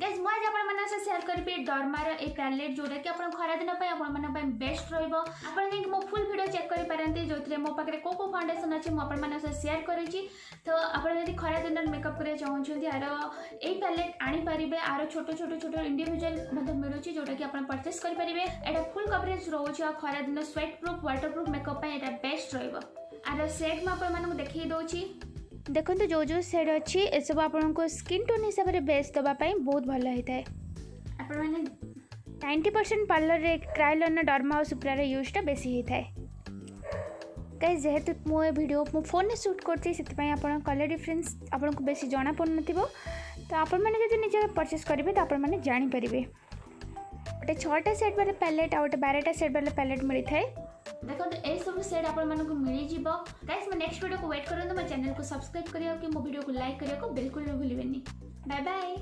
Guys मैं आज आपण मानक से शेयर करबी डर्मार ए पैलेट जोटा कि आपण खरा दिन पय आपण मानक पय बेस्ट रहइबो। आपण लिंक मो फुल वीडियो चेक करि पारंती जोथरे मो पाखरे को फाउंडेशन अछि मो आपण मानक से शेयर करिछि। तो आपण यदि खरा दिन मेकअप करे चाहउछन्ती आरो ए पैलेट आनी परिबे आरो छोटो इंडिविजुअल मतलब मिलुछि जोटा कि आपण परचेस करि परिबे। एटा फुल कवरेज रहउछि आ खरा दिन sweat proof water proof makeup पय एटा बेस्ट रहइबो। आरो सेट म आपण मानक देखि दउछि देखो जो जो सेड अच्छी ए सब आपन को स्किन टोन हिसाब से बेस दवाई बहुत भल होता है। आपण माने 90% पार्लर रे क्रायोलन डर्मा और सुप्रार यूजटा बेसी होता है। गाइस जेहेतु मो वीडियो मो फोन में शूट करती से आपन कलर डिफरेंस आपन को बेसी जाना पड़ नथिबो। तो आपण माने जदि निजे परचेस करिवे तो आपण माने जानि परिबे। गोटे 6टा सेट वाला पैलेट आ गोटे 12टा सेट वाला पैलेट मिली थाए। देखो ए सब सेट आपण मानको मिली जिवो। गाइस मैं नेक्स्ट वीडियो को वेट करन। मो चैनल को सब्सक्राइब करियो कि मो वीडियो को लाइक करियो को बिल्कुल भी भूलिबेनी। Bye bye.